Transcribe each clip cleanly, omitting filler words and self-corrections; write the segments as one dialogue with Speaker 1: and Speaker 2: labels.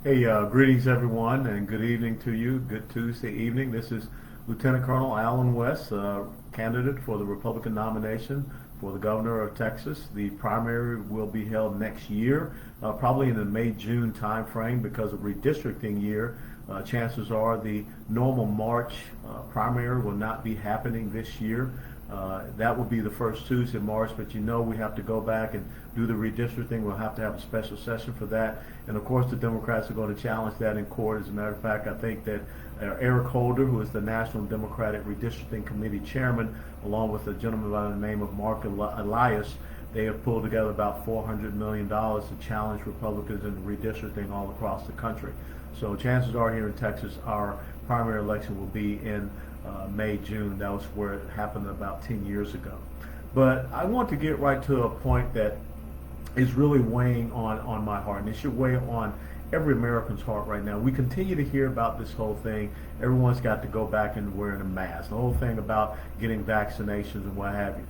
Speaker 1: Hey, greetings everyone, and good evening to you. Good Tuesday evening. This is Lieutenant Colonel Allen West, candidate for the Republican nomination for the governor of Texas. The primary will be held next year, probably in the May-June timeframe because of redistricting year. Chances are the normal March primary will not be happening this year. That will be the first Tuesday in March, but we have to go back and do the redistricting. We'll have to have a special session for that. And of course, the Democrats are going to challenge that in court. As a matter of fact, I think that Eric Holder, who is the National Democratic Redistricting Committee chairman, along with a gentleman by the name of Mark Elias, they have pulled together about $400 million to challenge Republicans in redistricting all across the country. So chances are here in Texas, our primary election will be in May, June. That was where it happened about 10 years ago. But I want to get right to a point that is really weighing on my heart, and it should weigh on every American's heart right now. We continue to hear about this whole thing. Everyone's got to go back and wearing a mask. The whole thing about getting vaccinations and what have you.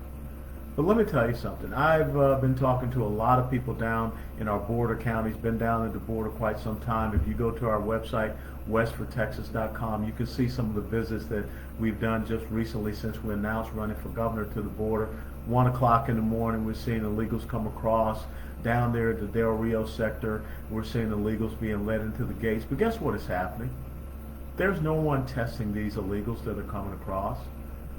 Speaker 1: But let me tell you something. I've been talking to a lot of people down in our border counties, been down at the border quite some time. If you go to our website, westfortexas.com, you can see some of the visits that we've done just recently since we announced running for governor to the border. 1 o'clock in the morning, we're seeing illegals come across. Down there at the Del Rio sector, we're seeing illegals being led into the gates. But guess what is happening? There's no one testing these illegals that are coming across.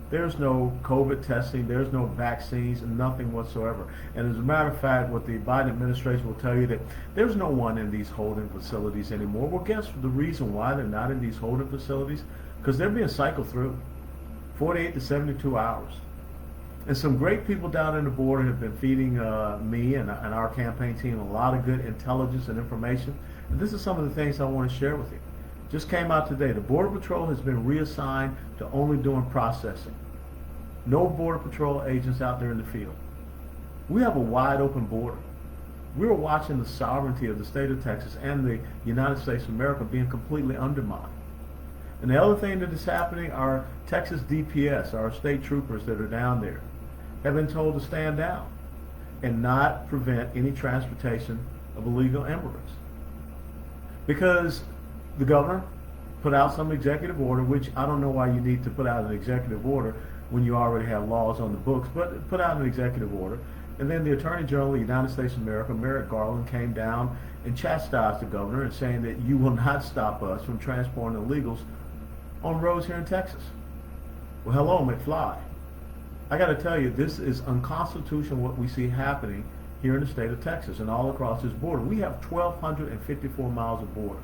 Speaker 1: There's no COVID testing, there's no vaccines, nothing whatsoever. And as a matter of fact, what the Biden administration will tell you that there's no one in these holding facilities anymore. Well, guess the reason why they're not in these holding facilities? Because they're being cycled through 48 to 72 hours. And some great people down in the border have been feeding me and our campaign team a lot of good intelligence and information. And this is some of the things I want to share with you. Just came out today. The Border Patrol has been reassigned to only doing processing. No Border Patrol agents out there in the field. We have a wide open border. We're watching the sovereignty of the state of Texas and the United States of America being completely undermined. And the other thing that is happening, our Texas DPS, our state troopers that are down there, have been told to stand down and not prevent any transportation of illegal immigrants. Because the governor put out some executive order, which I don't know why you need to put out an executive order when you already have laws on the books, but put out an executive order. And then the Attorney General of the United States of America, Merrick Garland, came down and chastised the governor and saying that you will not stop us from transporting illegals on roads here in Texas. Well, hello, McFly. I got to tell you, this is unconstitutional what we see happening here in the state of Texas and all across this border. We have 1,254 miles of border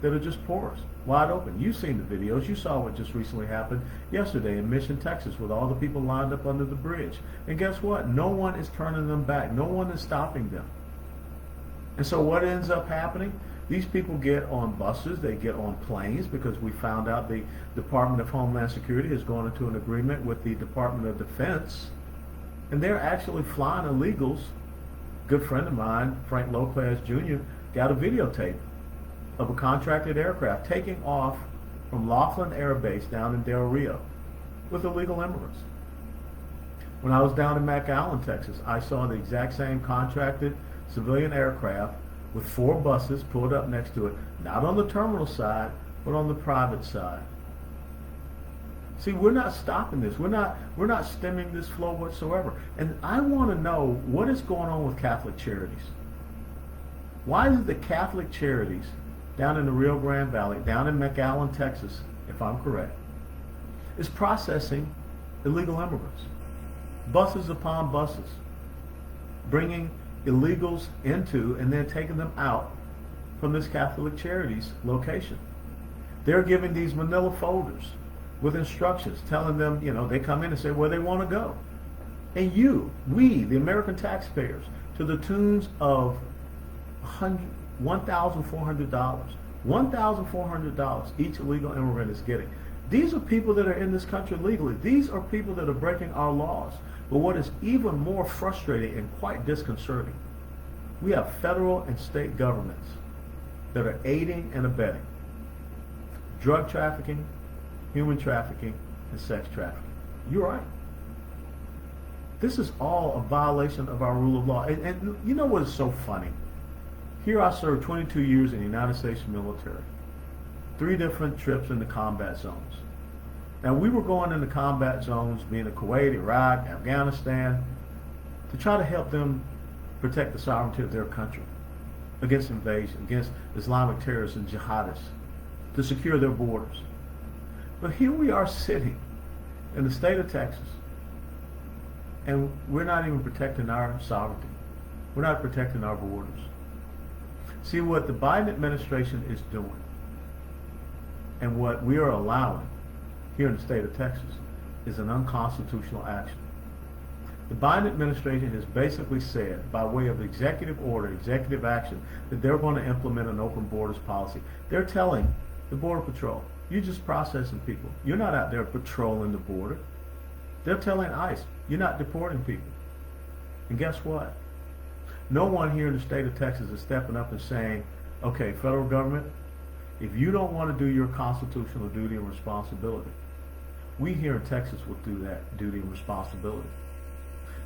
Speaker 1: that are just porous, wide open. You've seen the videos. You saw what just recently happened yesterday in Mission, Texas, with all the people lined up under the bridge. And guess what? No one is turning them back. No one is stopping them. And so what ends up happening? These people get on buses, they get on planes, because we found out the Department of Homeland Security has gone into an agreement with the Department of Defense, and they're actually flying illegals. A good friend of mine, Frank Lopez Jr., got a videotape of a contracted aircraft taking off from Laughlin Air Base down in Del Rio with illegal immigrants. When I was down in McAllen, Texas, I saw the exact same contracted civilian aircraft with 4 buses pulled up next to it, not on the terminal side, but on the private side. See, we're not stopping this. We're not stemming this flow whatsoever. And I want to know what is going on with Catholic Charities. Why is it that Catholic Charities down in the Rio Grande Valley, down in McAllen, Texas, if I'm correct, is processing illegal immigrants? Buses upon buses, bringing illegals into and then taking them out from this Catholic Charities location. They're giving these manila folders with instructions telling them, they come in and say where they want to go. And we, the American taxpayers, to the tunes of $1,400. $1,400 each illegal immigrant is getting. These are people that are in this country legally. These are people that are breaking our laws. But what is even more frustrating and quite disconcerting, we have federal and state governments that are aiding and abetting drug trafficking, human trafficking, and sex trafficking. You're right. This is all a violation of our rule of law. And you know what is so funny? Here I served 22 years in the United States military. 3 different trips into combat zones. Now we were going into combat zones, being in Kuwait, Iraq, Afghanistan, to try to help them protect the sovereignty of their country against invasion, against Islamic terrorists and jihadists, to secure their borders. But here we are sitting in the state of Texas, and we're not even protecting our sovereignty. We're not protecting our borders. See, what the Biden administration is doing and what we are allowing here in the state of Texas is an unconstitutional action. The Biden administration has basically said, by way of executive order, executive action, that they're going to implement an open borders policy. They're telling the Border Patrol, you're just processing people. You're not out there patrolling the border. They're telling ICE, you're not deporting people. And guess what? No one here in the state of Texas is stepping up and saying, okay, federal government, if you don't want to do your constitutional duty and responsibility, we here in Texas will do that duty and responsibility.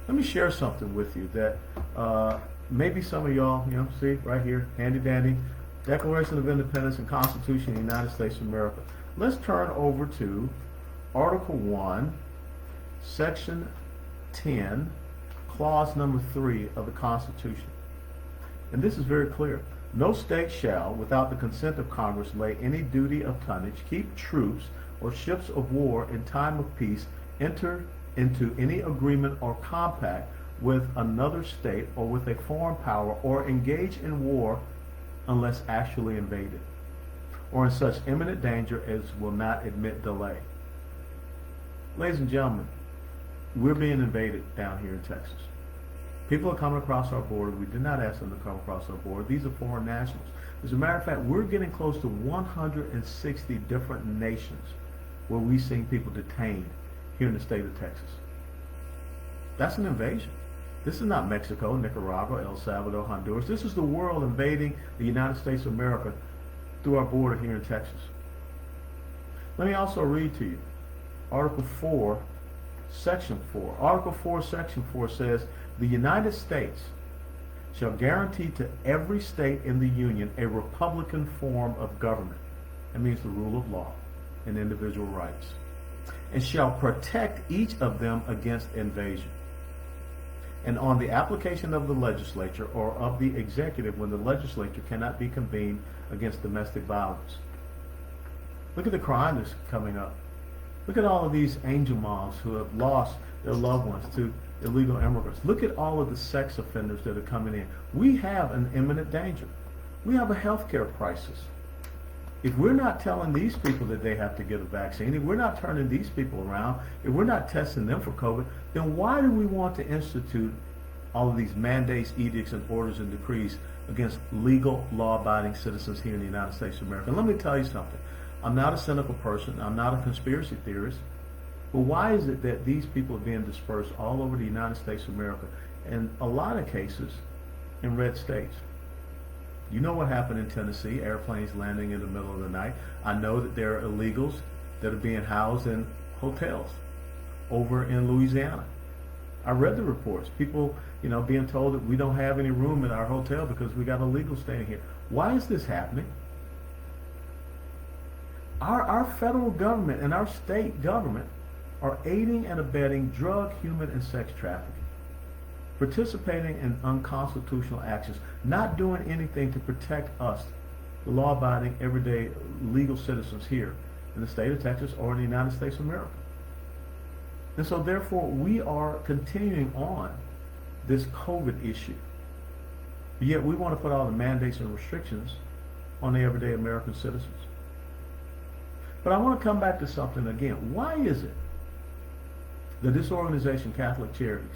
Speaker 1: Let me share something with you that maybe some of y'all, see right here, handy dandy, Declaration of Independence and Constitution of the United States of America. Let's turn over to Article 1, Section 10, Clause number 3 of the Constitution. And this is very clear. No state shall, without the consent of Congress, lay any duty of tonnage, keep troops or ships of war in time of peace, enter into any agreement or compact with another state or with a foreign power, or engage in war unless actually invaded, or in such imminent danger as will not admit delay. Ladies and gentlemen, we're being invaded down here in Texas. People are coming across our border. We did not ask them to come across our border. These are foreign nationals. As a matter of fact, we're getting close to 160 different nations where we've seen people detained here in the state of Texas. That's an invasion. This is not Mexico, Nicaragua, El Salvador, Honduras. This is the world invading the United States of America through our border here in Texas. Let me also read to you Article 4, Section 4. Article 4, Section 4 says, the United States shall guarantee to every state in the Union a republican form of government. That means the rule of law and individual rights, and shall protect each of them against invasion. And on the application of the legislature or of the executive, when the legislature cannot be convened against domestic violence. Look at the crime that's coming up. Look at all of these angel moms who have lost their loved ones to illegal immigrants. Look at all of the sex offenders that are coming in. We have an imminent danger. We have a healthcare crisis. If we're not telling these people that they have to get a vaccine, if we're not turning these people around, if we're not testing them for COVID, then why do we want to institute all of these mandates, edicts, and orders and decrees against legal, law-abiding citizens here in the United States of America? And let me tell you something. I'm not a cynical person. I'm not a conspiracy theorist. But why is it that these people are being dispersed all over the United States of America, in a lot of cases in red states? You know what happened in Tennessee, airplanes landing in the middle of the night. I know that there are illegals that are being housed in hotels over in Louisiana. I read the reports. People, being told that we don't have any room in our hotel because we got illegals staying here. Why is this happening? Our federal government and our state government are aiding and abetting drug, human, and sex trafficking, participating in unconstitutional actions, not doing anything to protect us, the law-abiding, everyday, legal citizens here in the state of Texas or in the United States of America. And so therefore, we are continuing on this COVID issue. Yet we want to put all the mandates and restrictions on the everyday American citizens. But I want to come back to something again. Why is it that this organization, Catholic Charities,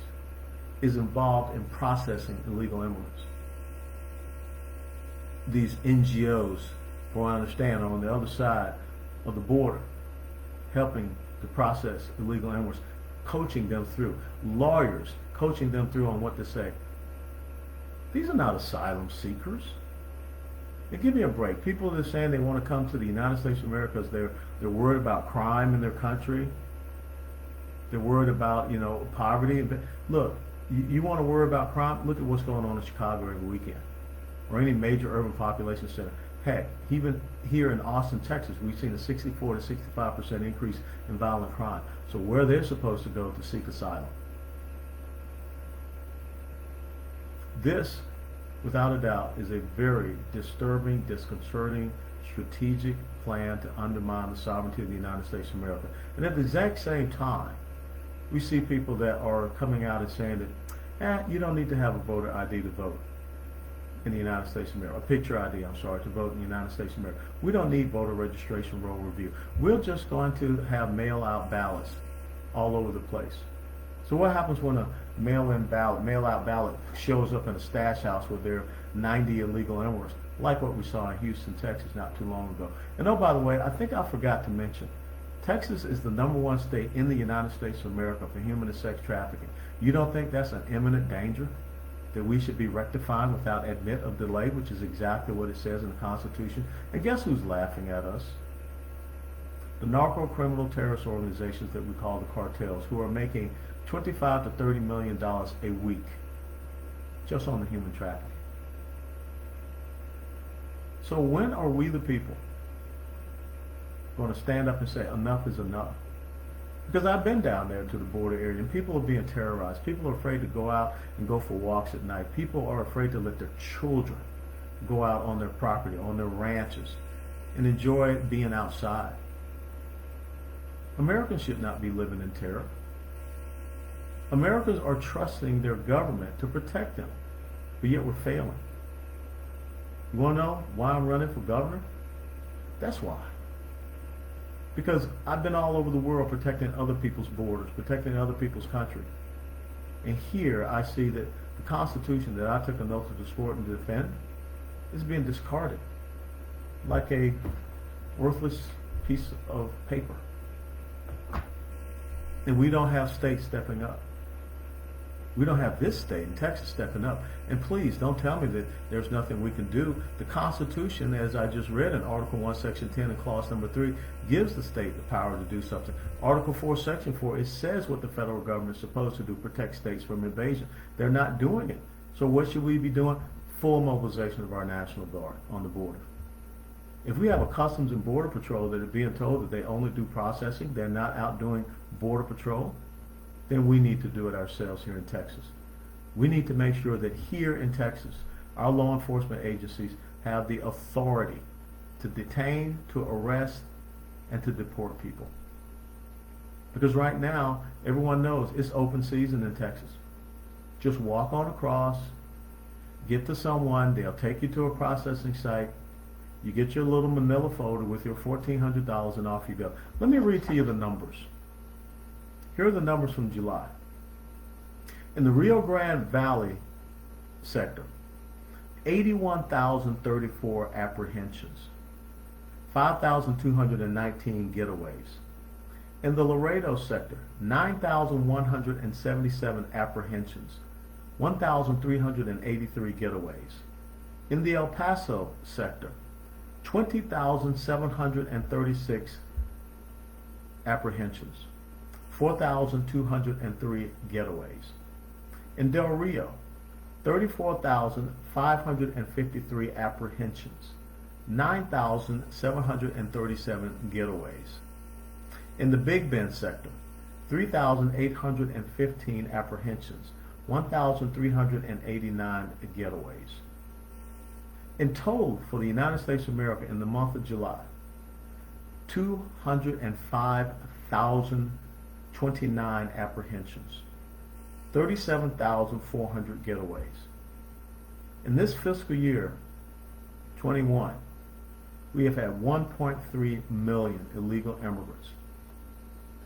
Speaker 1: is involved in processing illegal immigrants? These NGOs, from what I understand, are on the other side of the border, helping to process illegal immigrants, coaching them through, lawyers coaching them through on what to say. These are not asylum seekers. Now, give me a break. People that are saying they want to come to the United States of America because they're worried about crime in their country. They're worried about, poverty. Look, you want to worry about crime? Look at what's going on in Chicago every weekend, or any major urban population center. Heck, even here in Austin, Texas, we've seen a 64 to 65% increase in violent crime. So where they're supposed to go to seek asylum. This, without a doubt, is a very disturbing, disconcerting, strategic plan to undermine the sovereignty of the United States of America. And at the exact same time, we see people that are coming out and saying that, you don't need to have a voter ID to vote in the United States of America, a picture ID, to vote in the United States of America. We don't need voter registration roll review. We're just going to have mail-out ballots all over the place. So what happens when a mail-out ballot shows up in a stash house where there are 90 illegal immigrants, like what we saw in Houston, Texas not too long ago? And oh, by the way, I think I forgot to mention, Texas is the #1 state in the United States of America for human and sex trafficking. You don't think that's an imminent danger that we should be rectifying without admit of delay, which is exactly what it says in the Constitution? And guess who's laughing at us? The narco-criminal terrorist organizations that we call the cartels, who are making $25 to $30 million a week just on the human trafficking. So when are we the people going to stand up and say enough is enough? Because I've been down there to the border area and people are being terrorized. People are afraid to go out and go for walks at night. People are afraid to let their children go out on their property, on their ranches, and enjoy being outside. Americans should not be living in terror. Americans are trusting their government to protect them, but yet we're failing. You want to know why I'm running for governor? That's why. Because I've been all over the world protecting other people's borders, protecting other people's country. And here I see that the Constitution that I took an oath to support and defend is being discarded like a worthless piece of paper. And we don't have states stepping up. We don't have this state in Texas stepping up. And please don't tell me that there's nothing we can do. The Constitution, as I just read in Article 1, Section 10 and Clause number 3, gives the state the power to do something. Article 4, Section 4, it says what the federal government is supposed to do, protect states from invasion. They're not doing it. So what should we be doing? Full mobilization of our National Guard on the border. If we have a Customs and Border Patrol that are being told that they only do processing, they're not out doing Border Patrol, then we need to do it ourselves here in Texas. We need to make sure that here in Texas, our law enforcement agencies have the authority to detain, to arrest, and to deport people. Because right now, everyone knows it's open season in Texas. Just walk on across, get to someone, they'll take you to a processing site, you get your little manila folder with your $1,400 and off you go. Let me read to you the numbers. Here are the numbers from July. In the Rio Grande Valley sector, 81,034 apprehensions, 5,219 getaways. In the Laredo sector, 9,177 apprehensions, 1,383 getaways. In the El Paso sector, 20,736 apprehensions, 4,203 getaways. In Del Rio, 34,553 apprehensions, 9,737 getaways. In the Big Bend sector, 3,815 apprehensions, 1,389 getaways. In total, for the United States of America in the month of July, 205,029 apprehensions, 37,400 getaways. In this fiscal year, 21, we have had 1.3 million illegal immigrants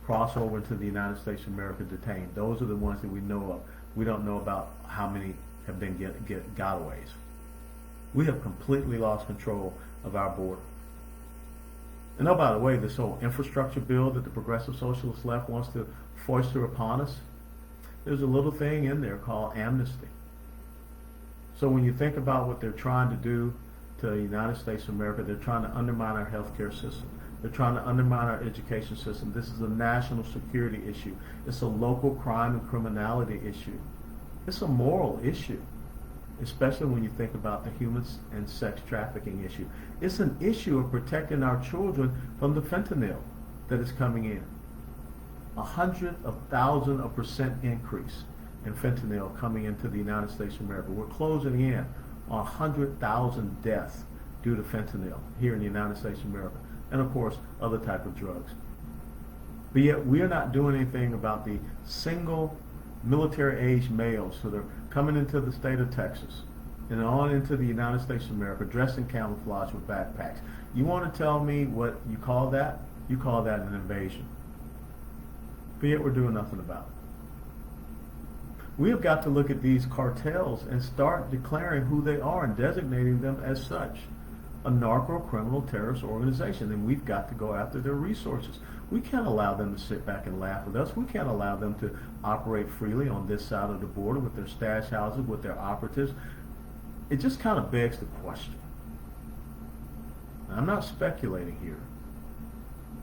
Speaker 1: cross over into the United States of America detained. Those are the ones that we know of. We don't know about how many have been gotaways. We have completely lost control of our border. And oh, by the way, this whole infrastructure bill that the progressive socialist left wants to foist upon us, there's a little thing in there called amnesty. So when you think about what they're trying to do to the United States of America, they're trying to undermine our healthcare system. They're trying to undermine our education system. This is a national security issue. It's a local crime and criminality issue. It's a moral issue. especially when you think about the human and sex trafficking issue. It's an issue of protecting our children from the fentanyl that is coming in. 100,000% increase in fentanyl coming into the United States of America. We're closing in on 100,000 deaths due to fentanyl here in the United States of America, and of course other type of drugs. But yet we are not doing anything about the single military-age males who are coming into the state of Texas and on into the United States of America dressed in camouflage with backpacks. You want to tell me what you call that? You call that an invasion. But yet we're doing nothing about it. We have got to look at these cartels and start declaring who they are and designating them as such. A narco-criminal terrorist organization, and we've got to go after their resources. We can't allow them to sit back and laugh with us. We can't allow them to operate freely on this side of the border with their stash houses, with their operatives. It just kind of begs the question. Now, I'm not speculating here,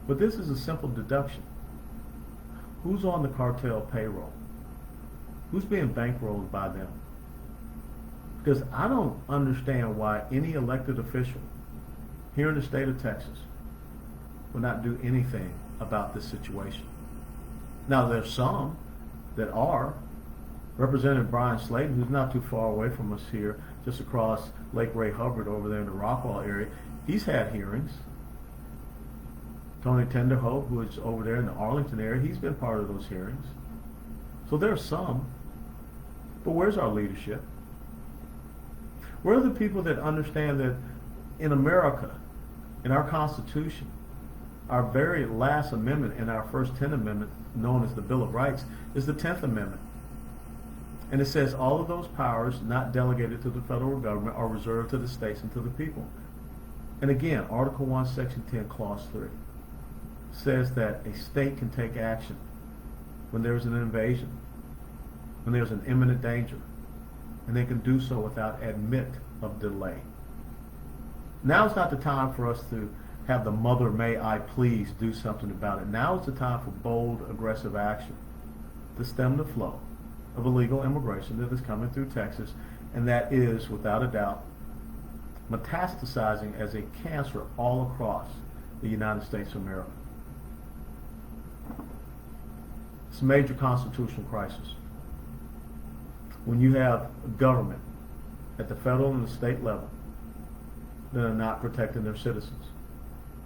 Speaker 1: but this is a simple deduction. Who's on the cartel payroll? Who's being bankrolled by them? Because I don't understand why any elected official here in the state of Texas will not do anything about this situation. Now, there's some that are. Representative Brian Slayton, who's not too far away from us here, just across Lake Ray Hubbard over there in the Rockwall area, he's had hearings. Tony Tenderholt, who is over there in the Arlington area, he's been part of those hearings. So there's some. But where's our leadership? Where are the people that understand that in America, in our Constitution, our very last amendment in our first 10 amendment, known as the Bill of Rights, is the 10th Amendment. And it says all of those powers not delegated to the federal government are reserved to the states and to the people. And again, Article 1, Section 10, Clause 3 says that a state can take action when there's an invasion, when there's an imminent danger, and they can do so without admit of delay. Now is not the time for us to have the mother may I please do something about it. Now is the time for bold, aggressive action to stem the flow of illegal immigration that is coming through Texas, and that is, without a doubt, metastasizing as a cancer all across the United States of America. It's a major constitutional crisis. When you have a government at the federal and the state level that are not protecting their citizens,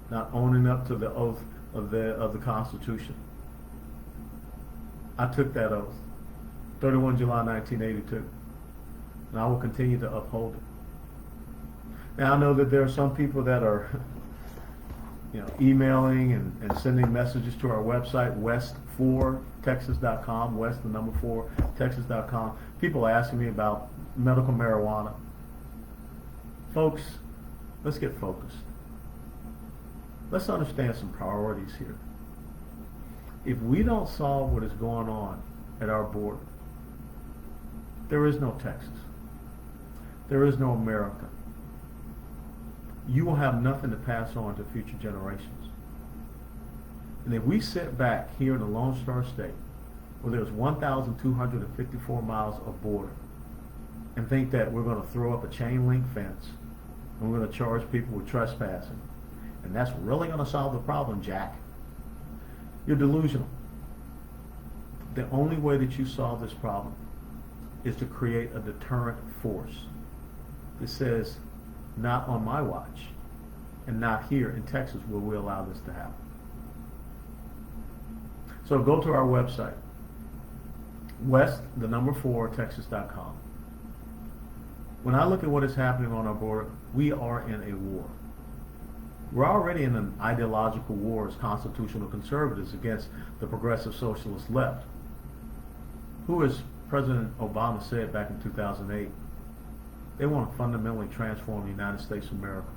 Speaker 1: not owning up to the oath of the Constitution. I took that oath, 31 July 1982, and I will continue to uphold it. Now I know that there are some people that are emailing and sending messages to our website, west4texas.com, west the number 4 texas.com. People asking me about medical marijuana. Folks, let's get focused. Let's understand some priorities here. If we don't solve what is going on at our border, there is no Texas. There is no America. You will have nothing to pass on to future generations. And if we sit back here in the Lone Star State, where there's 1,254 miles of border, and think that we're going to throw up a chain link fence and we're going to charge people with trespassing, and that's really going to solve the problem, Jack, you're delusional. The only way that you solve this problem is to create a deterrent force that says, not on my watch, and not here in Texas will we allow this to happen. So go to our website, west the number 4 texas.com. When I look at what is happening on our border, we are in a war. We're already in an ideological war as constitutional conservatives against the progressive socialist left, who, as President Obama said back in 2008, they want to fundamentally transform the United States of America.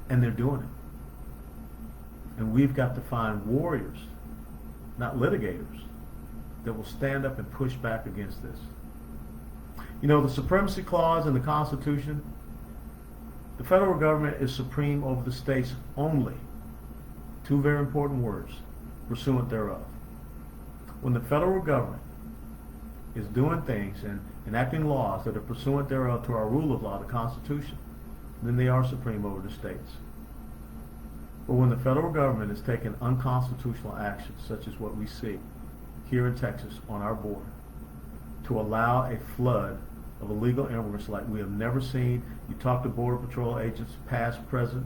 Speaker 1: And they're doing it. And we've got to find warriors, not litigators, that will stand up and push back against this. The Supremacy Clause in the Constitution, the federal government is supreme over the states only. 2 very important words, pursuant thereof. When the federal government is doing things and enacting laws that are pursuant thereof to our rule of law, the Constitution, then they are supreme over the states. But when the federal government is taking unconstitutional actions, such as what we see here in Texas on our border, to allow a flood of illegal immigrants like we have never seen, you talk to Border Patrol agents, past, present,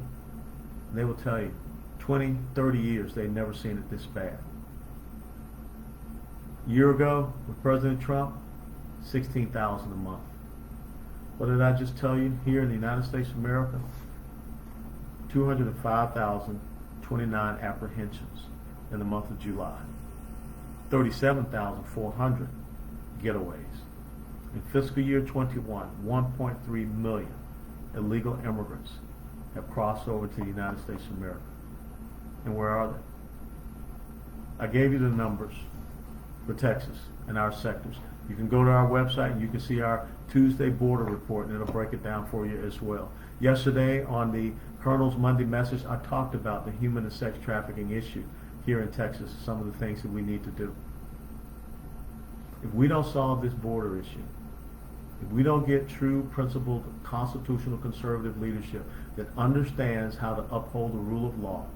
Speaker 1: and they will tell you, 20, 30 years, they've never seen it this bad. A year ago, with President Trump, 16,000 a month. What did I just tell you? Here in the United States of America, 205,029 apprehensions in the month of July. 37,400 getaways. In fiscal year 21, 1.3 million illegal immigrants have crossed over to the United States of America. And where are they? I gave you the numbers for Texas and our sectors. You can go to our website and you can see our Tuesday border report, and it'll break it down for you as well. Yesterday on the Colonel's Monday message, I talked about the human and sex trafficking issue here in Texas, some of the things that we need to do. If we don't solve this border issue, if we don't get true principled constitutional conservative leadership that understands how to uphold the rule of law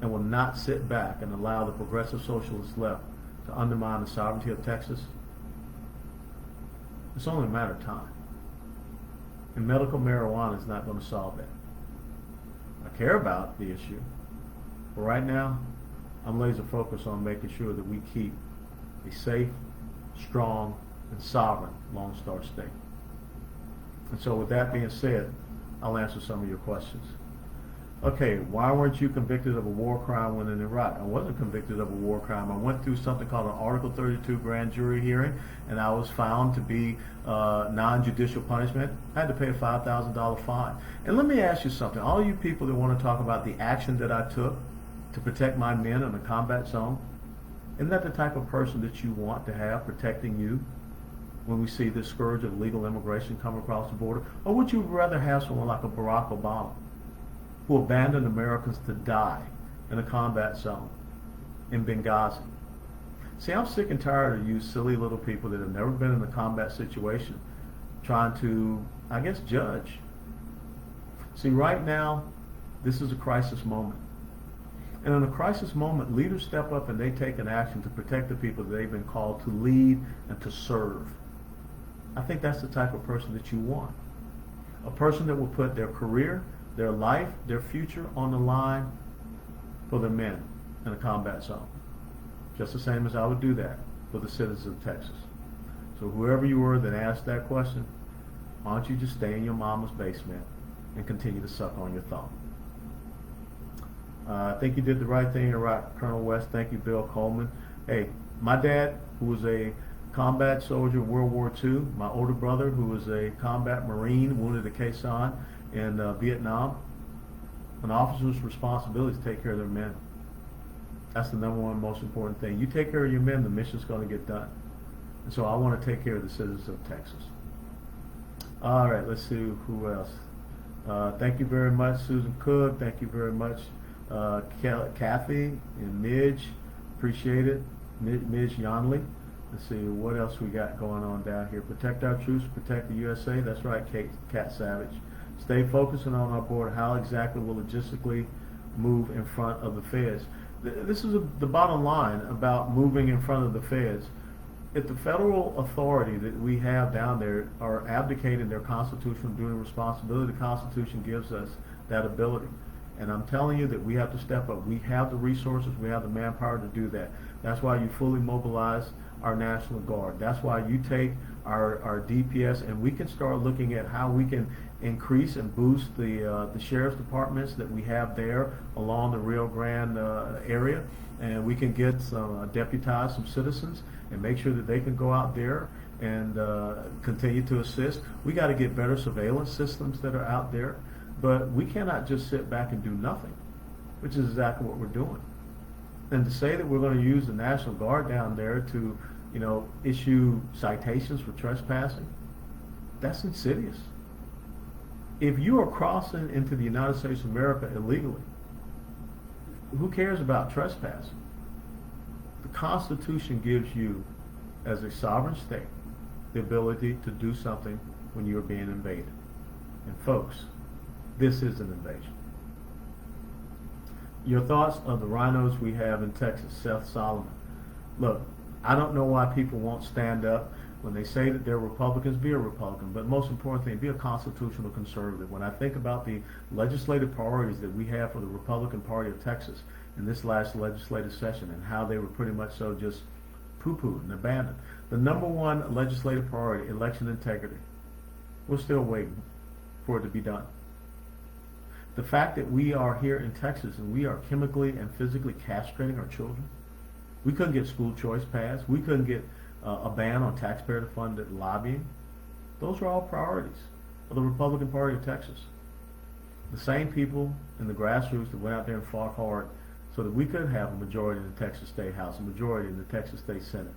Speaker 1: and will not sit back and allow the progressive socialist left to undermine the sovereignty of Texas, it's only a matter of time. And medical marijuana is not going to solve that. I care about the issue, but right now I'm laser focused on making sure that we keep a safe, strong, and sovereign Lone Star State. And so with that being said, I'll answer some of your questions. Okay, why weren't you convicted of a war crime when in Iraq? I wasn't convicted of a war crime. I went through something called an Article 32 grand jury hearing, and I was found to be non-judicial punishment. I had to pay a $5,000 fine. And let me ask you something. All you people that want to talk about the action that I took to protect my men in a combat zone, isn't that the type of person that you want to have protecting you when we see this scourge of illegal immigration come across the border? Or would you rather have someone like a Barack Obama, who abandoned Americans to die in a combat zone in Benghazi? See, I'm sick and tired of you silly little people that have never been in a combat situation trying to, I guess, judge. See, right now, this is a crisis moment. And in a crisis moment, leaders step up and they take an action to protect the people that they've been called to lead and to serve. I think that's the type of person that you want. A person that will put their career, their life, their future on the line for the men in a combat zone. Just the same as I would do that for the citizens of Texas. So whoever you were that asked that question, why don't you just stay in your mama's basement and continue to suck on your thumb? I think you did the right thing in Iraq, Colonel West. Thank you, Bill Coleman. Hey, my dad, who was a combat soldier in World War II, my older brother, who was a combat Marine, wounded at Quezon in Vietnam, an officer's responsibility is to take care of their men. That's the number one most important thing. You take care of your men, the mission's going to get done. And so I want to take care of the citizens of Texas. All right, let's see who else. Thank you very much, Susan Cook. Thank you very much, Kathy and Midge. Appreciate it. Midge Yonley. Let's see what else we got going on down here. Protect our troops, protect the USA. That's right, Cat Savage. Stay focusing on our border. How exactly will logistically move in front of the feds? This is the bottom line about moving in front of the feds. If the federal authority that we have down there are abdicating their constitutional duty and responsibility, the Constitution gives us that ability. And I'm telling you that we have to step up. We have the resources, we have the manpower to do that. That's why you fully mobilize our National Guard. That's why you take our DPS, and we can start looking at how we can increase and boost the sheriff's departments that we have there along the Rio Grande area, and we can get some deputize some citizens and make sure that they can go out there and continue to assist. We got to get better surveillance systems that are out there, but we cannot just sit back and do nothing, which is exactly what we're doing. And to say that we're going to use the National Guard down there to, issue citations for trespassing, that's insidious. If you are crossing into the United States of America illegally, who cares about trespassing? The Constitution gives you, as a sovereign state, the ability to do something when you're being invaded. And folks, this is an invasion. Your thoughts on the rhinos we have in Texas, Seth Solomon. Look, I don't know why people won't stand up when they say that they're Republicans. Be a Republican, but most important thing, be a constitutional conservative. When I think about the legislative priorities that we have for the Republican Party of Texas in this last legislative session and how they were pretty much so just poo-pooed and abandoned. The number one legislative priority, election integrity. We're still waiting for it to be done. The fact that we are here in Texas and we are chemically and physically castrating our children. We couldn't get school choice passed. We couldn't get a ban on taxpayer-funded lobbying. Those are all priorities of the Republican Party of Texas. The same people in the grassroots that went out there and fought hard so that we could have a majority in the Texas State House, a majority in the Texas State Senate,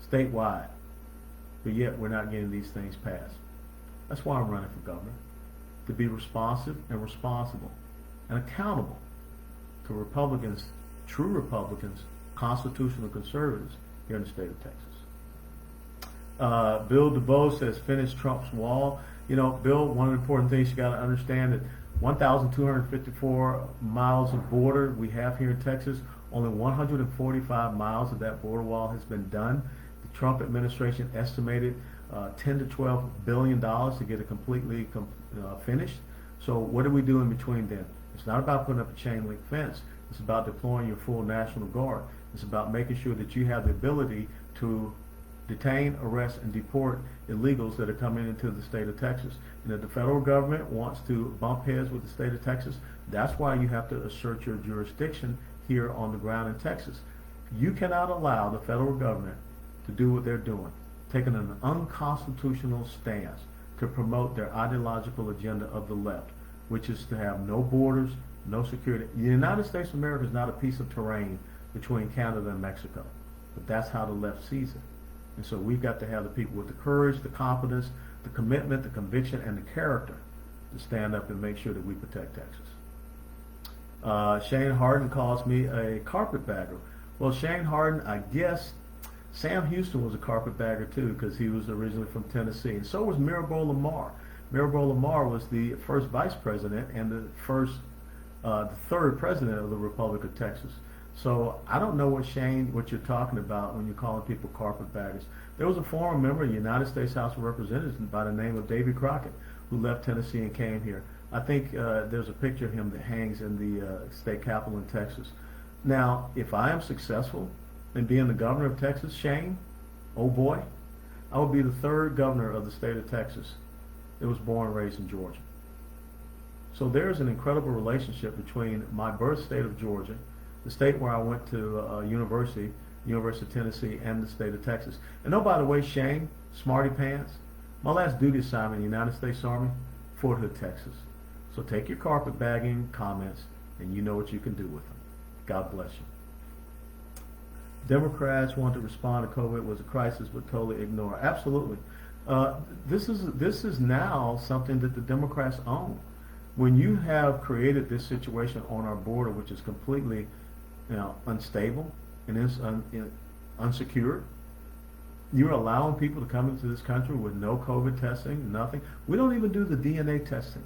Speaker 1: statewide. But yet we're not getting these things passed. That's why I'm running for governor, to be responsive and responsible and accountable to Republicans, true Republicans, constitutional conservatives here in the state of Texas. Bill DeBoe says, finish Trump's wall. You know, Bill, one of the important things you got to understand that 1,254 miles of border we have here in Texas, only 145 miles of that border wall has been done. The Trump administration estimated $10 to $12 billion to get it completely finished. So what do we do in between then? It's not about putting up a chain link fence. It's about deploying your full National Guard. It's about making sure that you have the ability to detain, arrest, and deport illegals that are coming into the state of Texas. And if the federal government wants to bump heads with the state of Texas, that's why you have to assert your jurisdiction here on the ground in Texas. You cannot allow the federal government to do what they're doing, taking an unconstitutional stance to promote their ideological agenda of the left, which is to have no borders, no security. The United States of America is not a piece of terrain between Canada and Mexico, but that's how the left sees it. And so we've got to have the people with the courage, the competence, the commitment, the conviction, and the character to stand up and make sure that we protect Texas. Shane Harden calls me a carpetbagger. Well, Shane Harden, I guess Sam Houston was a carpetbagger too, because he was originally from Tennessee, and so was Maribel Lamar. Maribel Lamar was the first vice president and the third president of the Republic of Texas. So I don't know what you're talking about when you're calling people carpetbaggers. There was a former member of the United States House of Representatives by the name of Davy Crockett who left Tennessee and came here. I think there's a picture of him that hangs in the state capitol in Texas. Now, if I am successful in being the governor of Texas, Shane, oh boy, I will be the third governor of the state of Texas that was born and raised in Georgia. So there's an incredible relationship between my birth state of Georgia, the state where I went to University of Tennessee, and the state of Texas. And oh, by the way, Shane, Smarty Pants, my last duty assignment in the United States Army, Fort Hood, Texas. So take your carpetbagging comments and you know what you can do with them. God bless you. Democrats want to respond to COVID was a crisis but totally ignore. Absolutely. This is now something that the Democrats own. When you have created this situation on our border, which is completely unstable and is unsecured, you're allowing people to come into this country with no COVID testing, nothing. We don't even do the DNA testing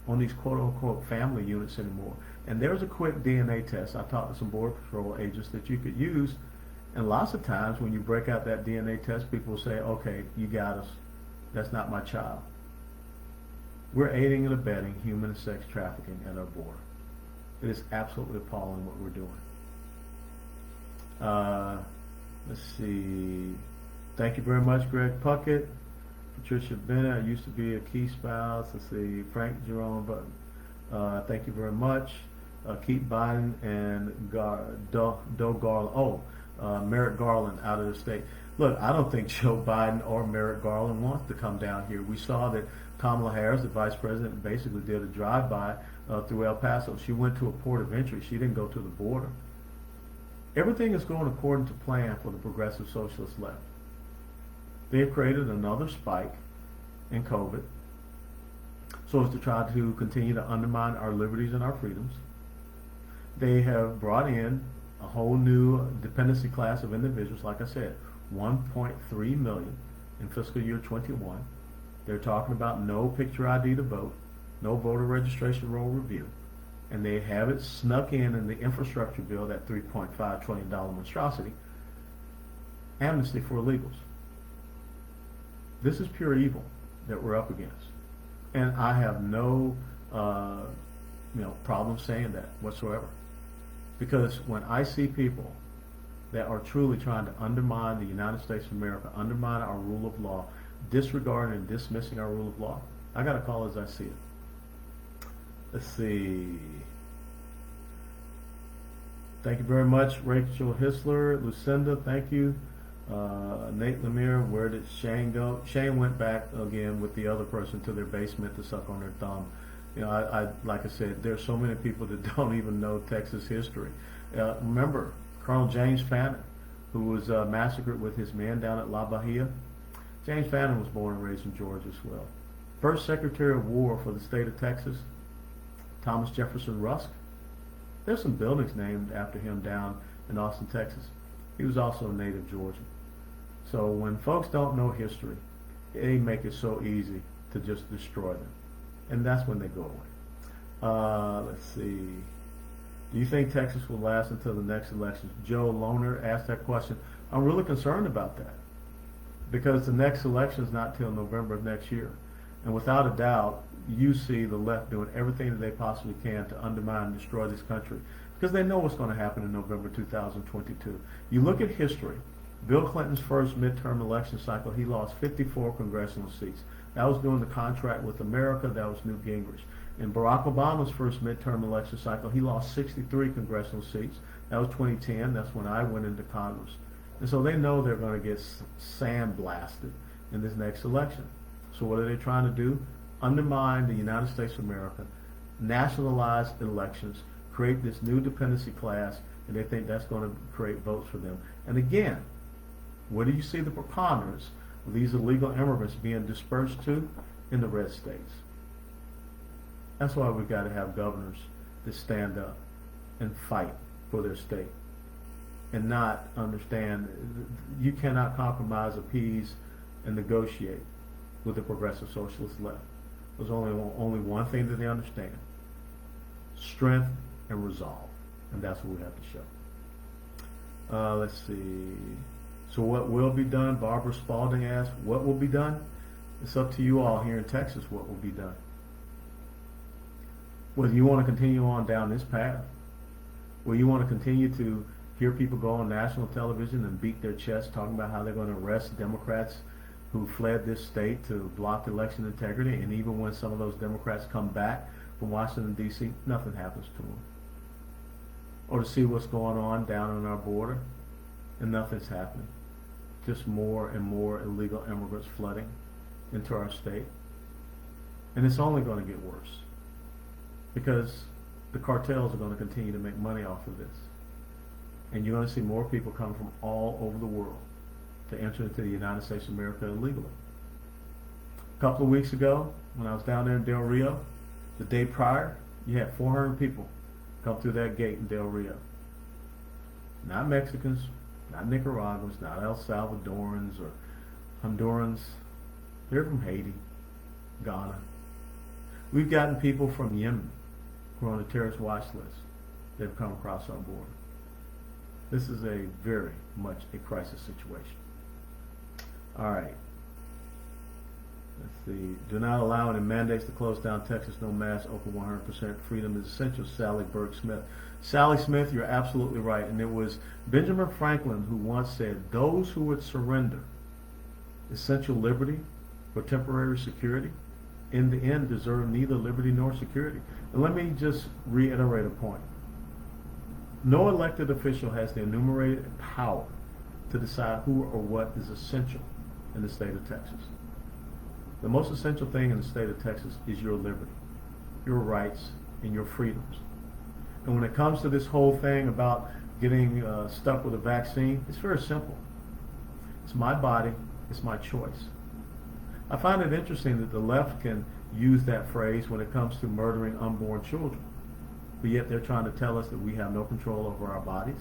Speaker 1: on these quote-unquote family units anymore. And there's a quick DNA test. I talked to some Border Patrol agents that you could use, and lots of times when you break out that DNA test, people will say, okay, you got us. That's not my child. We're aiding and abetting human and sex trafficking at our border. It is absolutely appalling what we're doing. Let's see. Thank you very much, Greg Puckett. Patricia Bennett, I used to be a key spouse. Let's see. Frank Jerome Button. Thank you very much. Keep Biden and Merrick Garland out of the state. Look, I don't think Joe Biden or Merrick Garland wants to come down here. We saw that Kamala Harris, the vice president, basically did a drive-by through El Paso. She went to a port of entry. She didn't go to the border. Everything is going according to plan for the progressive socialist left. They have created another spike in COVID so as to try to continue to undermine our liberties and our freedoms. They have brought in a whole new dependency class of individuals, like I said, 1.3 million in fiscal year 21. They're talking about no picture ID to vote, no voter registration roll review, and they have it snuck in the infrastructure bill, that $3.5 trillion monstrosity, amnesty for illegals. This is pure evil that we're up against, and I have no problem saying that whatsoever, because when I see people that are truly trying to undermine the United States of America, undermine our rule of law, disregarding and dismissing our rule of law, I got to call as I see it. Let's see. Thank you very much, Rachel Hisler. Lucinda, thank you. Nate Lemire, where did Shane go? Shane went back again with the other person to their basement to suck on their thumb. I like I said, there's so many people that don't even know Texas history. Remember Colonel James Fannin, who was massacred with his men down at La Bahia? James Fannin was born and raised in Georgia as well. First Secretary of War for the state of Texas, Thomas Jefferson Rusk. There's some buildings named after him down in Austin, Texas. He was also a native Georgian. So when folks don't know history, they make it so easy to just destroy them. And that's when they go away. Let's see. Do you think Texas will last until the next election? Joe Loner asked that question. I'm really concerned about that, because the next election is not till November of next year. And without a doubt, you see the left doing everything that they possibly can to undermine and destroy this country, because they know what's going to happen in November 2022. You look at history. Bill Clinton's first midterm election cycle, he lost 54 congressional seats. That was during the contract with America. That was Newt Gingrich. In Barack Obama's first midterm election cycle, he lost 63 congressional seats. That was 2010. That's when I went into Congress. And so they know they're going to get sandblasted in this next election. So what are they trying to do? Undermine the United States of America, nationalize elections, create this new dependency class, and they think that's going to create votes for them. And again, where do you see the preponderance of these illegal immigrants being dispersed to? In the red states. That's why we've got to have governors that stand up and fight for their state and not understand you cannot compromise, appease, and negotiate with the progressive socialist left. There's only one thing that they understand: strength and resolve, and that's what we have to show. Let's see. So what will be done? Barbara Spalding asked, what will be done? It's up to you all here in Texas what will be done. Whether you want to continue on down this path, where you want to continue to hear people go on national television and beat their chests talking about how they're going to arrest Democrats who fled this state to block election integrity, and even when some of those Democrats come back from Washington, D.C., nothing happens to them. Or to see what's going on down on our border, and nothing's happening. Just more and more illegal immigrants flooding into our state. And it's only going to get worse, because the cartels are going to continue to make money off of this. And you're going to see more people come from all over the world to enter into the United States of America illegally. A couple of weeks ago, when I was down there in Del Rio, the day prior, you had 400 people come through that gate in Del Rio. Not Mexicans, not Nicaraguans, not El Salvadorans or Hondurans. They're from Haiti, Ghana. We've gotten people from Yemen who are on the terrorist watch list that have come across our border. This is a very much a crisis situation. All right. Let's see. Do not allow any mandates to close down Texas. No mask. Open 100%. Freedom is essential. Sally Burke Smith. Sally Smith, you're absolutely right. And it was Benjamin Franklin who once said, those who would surrender essential liberty for temporary security, in the end, deserve neither liberty nor security. And let me just reiterate a point. No elected official has the enumerated power to decide who or what is essential in the state of Texas. The most essential thing in the state of Texas is your liberty, your rights, and your freedoms. And when it comes to this whole thing about getting stuck with a vaccine, it's very simple. It's my body, it's my choice. I find it interesting that the left can use that phrase when it comes to murdering unborn children, but yet they're trying to tell us that we have no control over our bodies.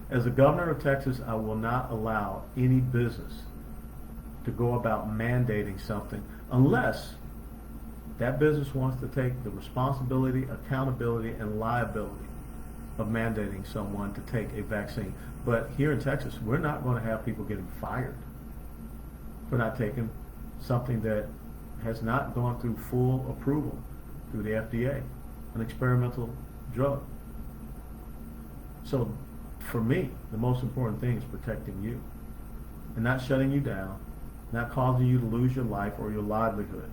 Speaker 1: As the governor of Texas, I will not allow any business to to go about mandating something unless that business wants to take the responsibility, accountability, and liability of mandating someone to take a vaccine. But here in Texas, we're not going to have people getting fired for not taking something that has not gone through full approval through the FDA, an experimental drug. So for me, the most important thing is protecting you and not shutting you down, not causing you to lose your life or your livelihood,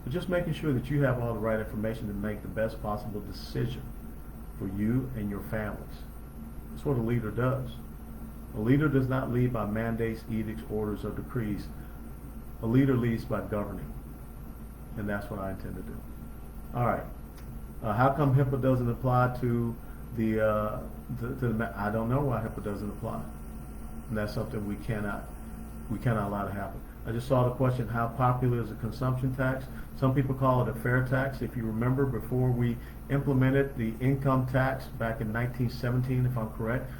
Speaker 1: but just making sure that you have all the right information to make the best possible decision for you and your families. That's what a leader does. A leader does not lead by mandates, edicts, orders, or decrees. A leader leads by governing, and that's what I intend to do. All right. How come HIPAA doesn't apply to I don't know why HIPAA doesn't apply, and that's something we cannot allow to happen. I just saw the question: how popular is a consumption tax? Some people call it a fair tax. If you remember, before we implemented the income tax back in 1917, if I'm correct,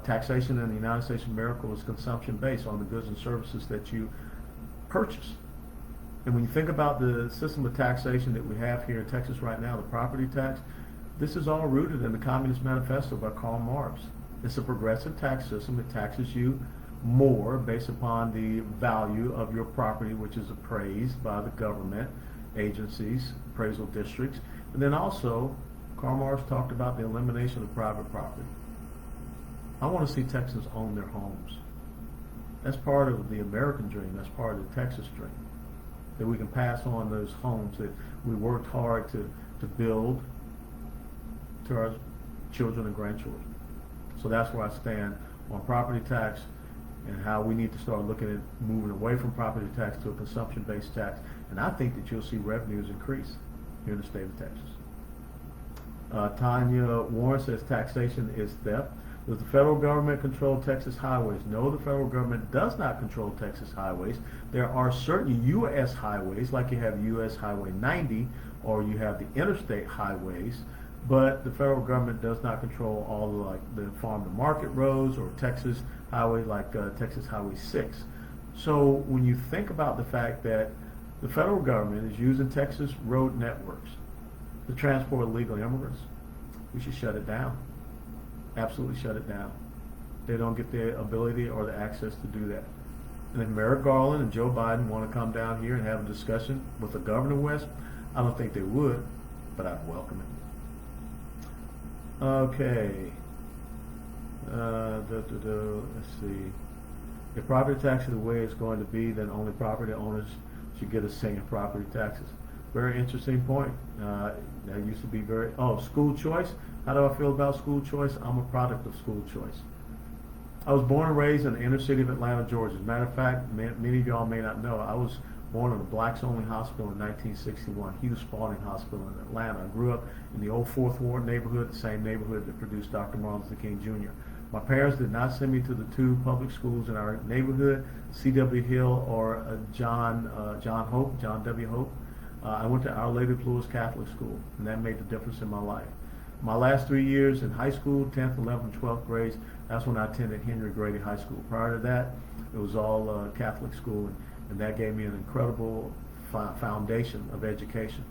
Speaker 1: taxation in the United States of America was consumption based on the goods and services that you purchase. And when you think about the system of taxation that we have here in Texas right now, the property tax, this is all rooted in the Communist Manifesto by Karl Marx. It's a progressive tax system. It taxes you more based upon the value of your property, which is appraised by the government agencies, appraisal districts. And then also, Karl Marx talked about the elimination of private property. I want to see Texans own their homes. That's part of the American dream. That's part of the Texas dream. That we can pass on those homes that we worked hard to build to our children and grandchildren. So that's where I stand on property tax and how we need to start looking at moving away from property tax to a consumption-based tax. And I think that you'll see revenues increase here in the state of Texas. Tanya Warren says taxation is theft. Does the federal government control Texas highways? No, the federal government does not control Texas highways. There are certain U.S. highways, like you have U.S. Highway 90, or you have the interstate highways, but the federal government does not control all the farm to market roads or Texas highways like Texas Highway 6. So when you think about the fact that the federal government is using Texas road networks to transport illegal immigrants, we should shut it down. Absolutely shut it down. They don't get the ability or the access to do that. And if Merrick Garland and Joe Biden want to come down here and have a discussion with the governor West, I don't think they would, but I'd welcome it. Okay. Let's see. If property tax is the way it's going to be, then only property owners should get a say in property taxes. Very interesting point. That used to be school choice. How do I feel about school choice? I'm a product of school choice. I was born and raised in the inner city of Atlanta, Georgia. As a matter of fact, many of y'all may not know, I was born in a blacks-only hospital in 1961, Hughes Spalding Hospital in Atlanta. I grew up in the old 4th Ward neighborhood, the same neighborhood that produced Dr. Martin Luther King Jr. My parents did not send me to the two public schools in our neighborhood, C.W. Hill or John W. Hope. I went to Our Lady of Lourdes Catholic School, and that made the difference in my life. My last 3 years in high school, 10th, 11th, and 12th grades, that's when I attended Henry Grady High School. Prior to that, it was all Catholic school, and that gave me an incredible foundation of education.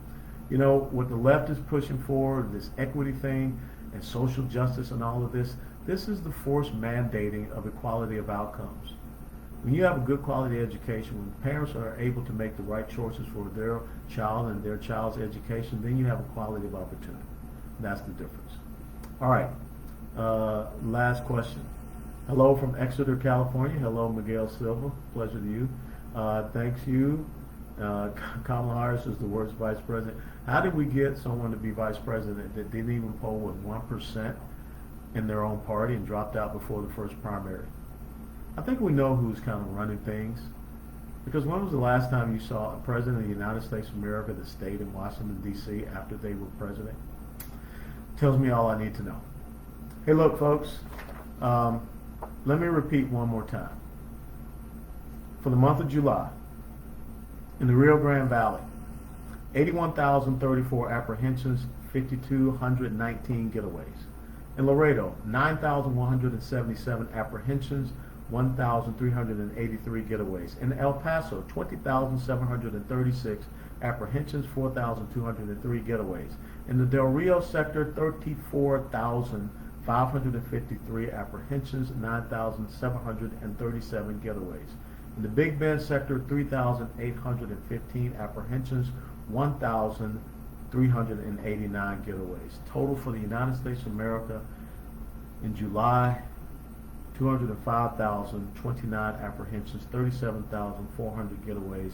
Speaker 1: You know, what the left is pushing for, this equity thing and social justice and all of this is the forced mandating of equality of outcomes. When you have a good quality education, when parents are able to make the right choices for their child and their child's education, then you have equality of opportunity. That's the difference. All right. Last question. Hello from Exeter, California. Hello, Miguel Silva. Pleasure to you. Thanks you. Kamala Harris is the worst vice president. How did we get someone to be vice president that didn't even poll with 1% in their own party and dropped out before the first primary? I think we know who's kind of running things. Because when was the last time you saw a president of the United States of America that stayed in Washington, D.C. after they were president? Tells me all I need to know. Hey, look, folks. Let me repeat one more time. For the month of July, in the Rio Grande Valley, 81,034 apprehensions, 5,219 getaways. In Laredo, 9,177 apprehensions, 1,383 getaways. In El Paso, 20,736 apprehensions, 4,203 getaways. In the Del Rio sector, 34,553 apprehensions, 9,737 getaways. In the Big Bend sector, 3,815 apprehensions, 1,389 getaways. Total for the United States of America in July, 205,029 apprehensions, 37,400 getaways.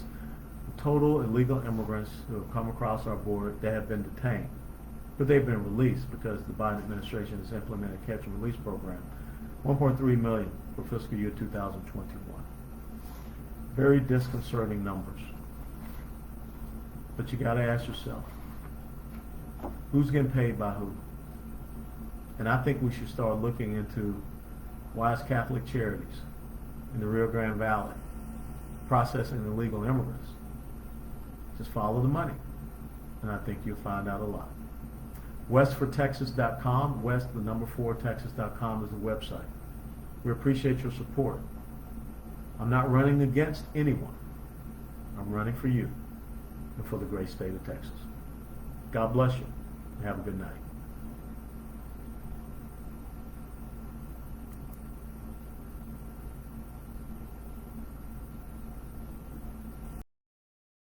Speaker 1: Total illegal immigrants who have come across our border that have been detained, but they've been released because the Biden administration has implemented a catch and release program. 1.3 million for fiscal year 2021. Very disconcerting numbers. But you got to ask yourself, who's getting paid by who? And I think we should start looking into Wise Catholic Charities in the Rio Grande Valley processing illegal immigrants. Just follow the money, and I think you'll find out a lot. West4Texas.com, West, the number 4Texas.com is the website. We appreciate your support. I'm not running against anyone. I'm running for you and for the great state of Texas. God bless you, and have a good night.